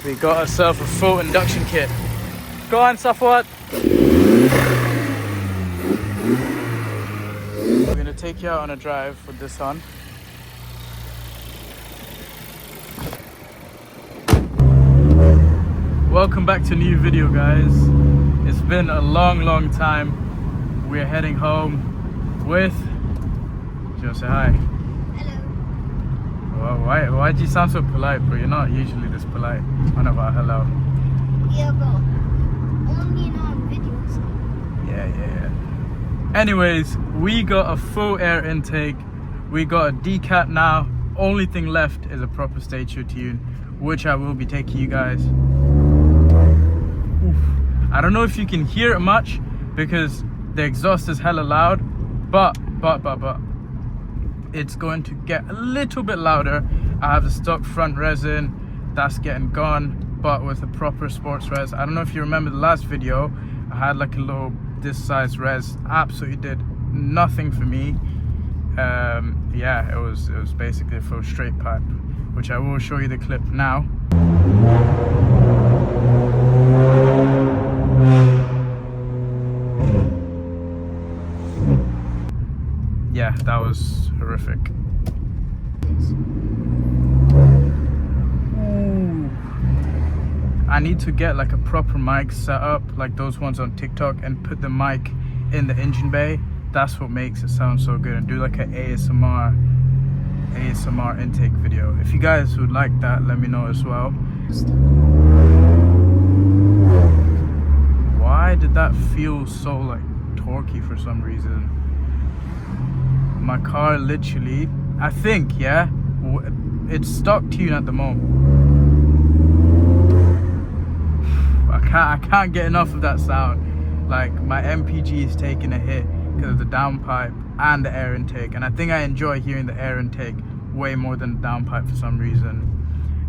We got ourselves a full induction kit. Go on, Safwat. We're gonna take you out on a drive with this on. Welcome back to a new video, guys. It's been a long time. We're heading home with... Do you want to say hi? Hello. Well, why do you sound so polite, bro? You're not usually this polite. On about hello. Yeah, but only in our videos. Yeah. Anyways, we got a full air intake. We got a decat now. Only thing left is a proper stage show tune, which I will be taking you guys. Oof. I don't know if you can hear it much because the exhaust is hella loud, but it's going to get a little bit louder. I have the stock front resin that's getting gone, but with a proper sports res. I don't know if you remember the last video, I had like a little this size res. Absolutely did nothing for me. Yeah, it was basically a full straight pipe, which I will show you the clip now. Yeah, that was horrific. Ooh. I need to get like a proper mic set up, like those ones on TikTok, and put the mic in the engine bay. That's what makes it sound so good, and do like an ASMR intake video. If you guys would like that, let me know as well. Why did that feel so like torquey for some reason? My car literally, I think, yeah, it's stock tune at the moment. I can't get enough of that sound. Like, my MPG is taking a hit because of the downpipe and the air intake, and I think I enjoy hearing the air intake way more than the downpipe for some reason.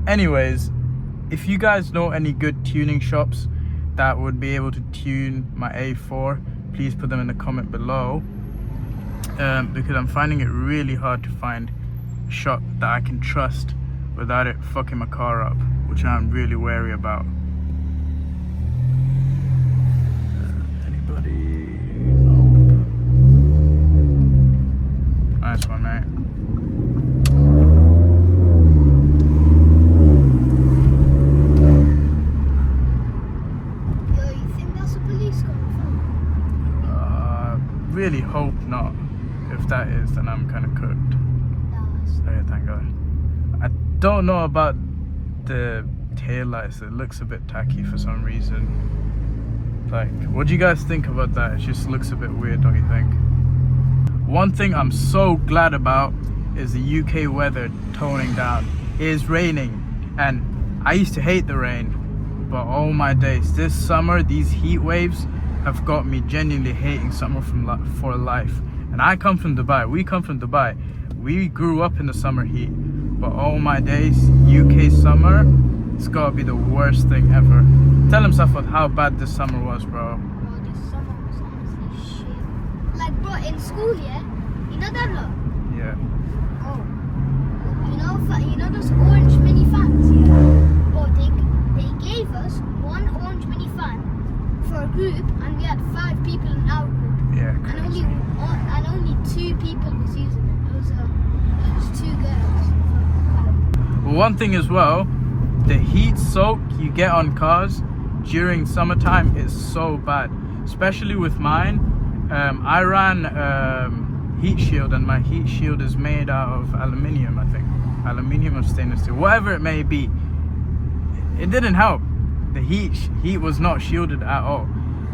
Anyways, if you guys know any good tuning shops that would be able to tune my A4, please put them in the comment below. Because I'm finding it really hard to find a shop that I can trust without it fucking my car up, which I'm really wary about. Anybody? Nope. Nice one, mate. Yo, you think that's a police car? Really hope not. If that is, then I'm kind of cooked. Oh yeah, thank God. I don't know about the tail lights. It looks a bit tacky for some reason. Like, what do you guys think about that? It just looks a bit weird, don't you think? One thing I'm so glad about is the UK weather toning down. It is raining, and I used to hate the rain, but oh my days, this summer, these heat waves have got me genuinely hating summer for life. And I come from Dubai. We come from Dubai. We grew up in the summer heat. But oh my days, UK summer, it's gotta be the worst thing ever. Tell him, Safwat, how bad this summer was, bro. Bro, this summer was honestly shit. Like, bro, in school, yeah? You know that lot? Yeah. Oh. You know those orange mini fans, yeah? Bro, they gave us one orange mini fan for a group, and we had 5 people in our group. Yeah, And crazy. only 2 people was using it. It was 2 girls. Well, one thing as well, the heat soak you get on cars during summertime is so bad. Especially with mine. I ran heat shield, and my heat shield is made out of aluminium, I think. Aluminium or stainless steel, whatever it may be. It didn't help. The heat was not shielded at all.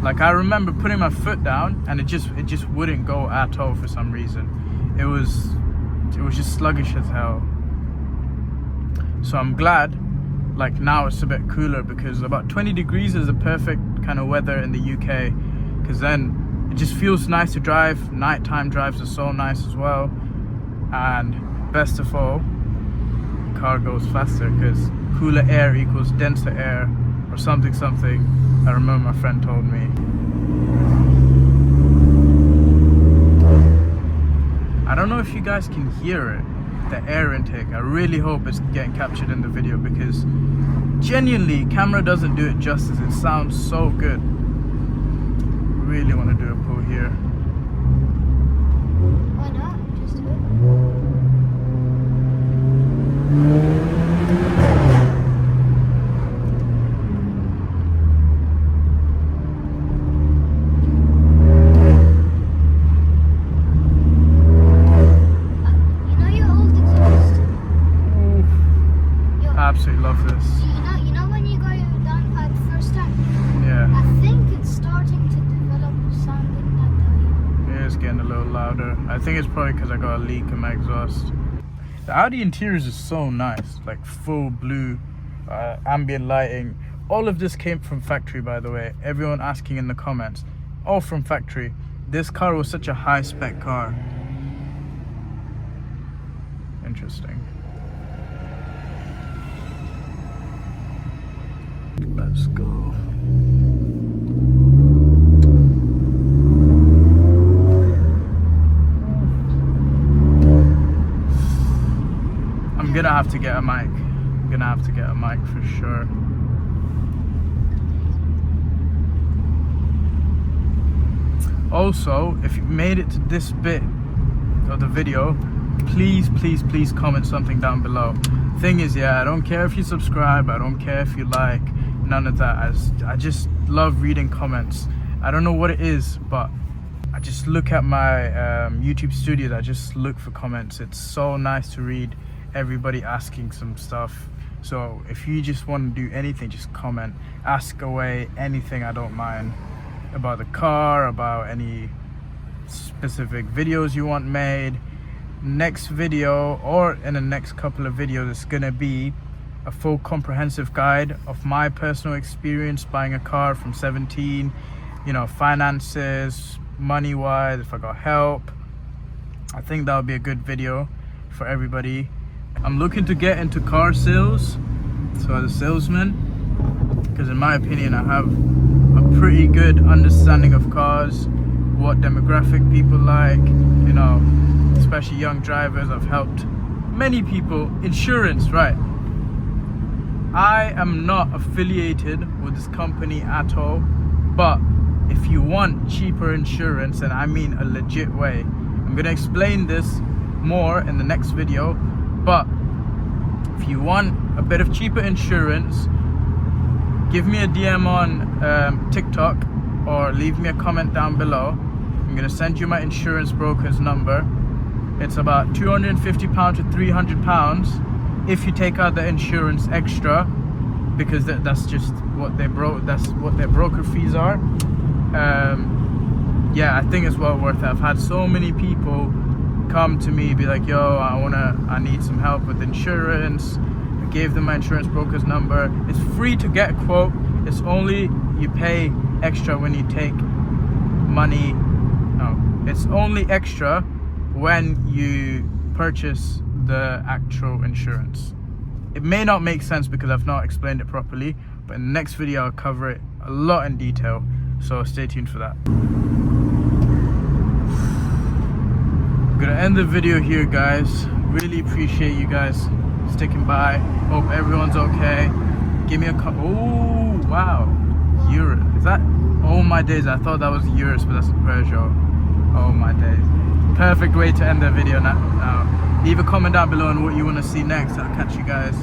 Like, I remember putting my foot down, and it just wouldn't go at all for some reason. It was just sluggish as hell. So I'm glad, like, now it's a bit cooler, because about 20 degrees is the perfect kind of weather in the UK, because then it just feels nice to drive. Nighttime drives are so nice as well, and best of all, the car goes faster because cooler air equals denser air, or something. I remember my friend told me. I don't know if you guys can hear it, the air intake. I really hope it's getting captured in the video, because genuinely camera doesn't do it justice. It sounds so good. Really want to do a pull here. Why not? Just do it. You know your old exhaust? I absolutely love this. You know when you go down at the first time? Yeah, I think it's starting to develop sounding like that. it is getting a little louder. I think it's probably because I got a leak in my exhaust. The Audi interiors is so nice, like full blue, ambient lighting. All of this came from factory, by the way. Everyone asking in the comments, all from factory. This car was such a high spec car. Interesting. Let's go. I'm gonna have to get a mic. I'm gonna have to get a mic for sure. Also, if you made it to this bit of the video, please comment something down below. Thing is, yeah, I don't care if you subscribe, I don't care if you like, none of that. I just love reading comments. I don't know what it is, but I just look at my YouTube studios, I just look for comments. It's so nice to read everybody asking some stuff. So if you just want to do anything, just comment, ask away, anything. I don't mind, about the car, about any specific videos you want made. Next video, or in the next couple of videos, it's gonna be a full comprehensive guide of my personal experience buying a car from 17, you know, finances, money wise, if I got help. I think that would be a good video for everybody. I'm looking to get into car sales, so as a salesman, because in my opinion I have a pretty good understanding of cars, what demographic people like, you know, especially young drivers. I've helped many people. Insurance, right? I am not affiliated with this company at all, but if you want cheaper insurance, and I mean a legit way, I'm gonna explain this more in the next video, but if you want a bit of cheaper insurance, give me a DM on TikTok or leave me a comment down below. I'm gonna send you my insurance broker's number. It's about £250 to £300 if you take out the insurance extra, because that's just what their broker fees are. Yeah, I think it's well worth it. I've had so many people come to me, be like, yo, I need some help with insurance. I gave them my insurance broker's number. It's free to get a quote. It's only you pay extra when you take money. No, it's only extra when you purchase the actual insurance. It may not make sense because I've not explained it properly, but in the next video I'll cover it a lot in detail, so stay tuned for that. I'm gonna end the video here, guys. Really appreciate you guys sticking by. Hope everyone's okay. Give me a oh wow, Eurus. Is that? Oh my days, I thought that was Eurus, but that's a Peugeot. Oh my days. Perfect way to end the video now. Leave a comment down below on what you want to see next. I'll catch you guys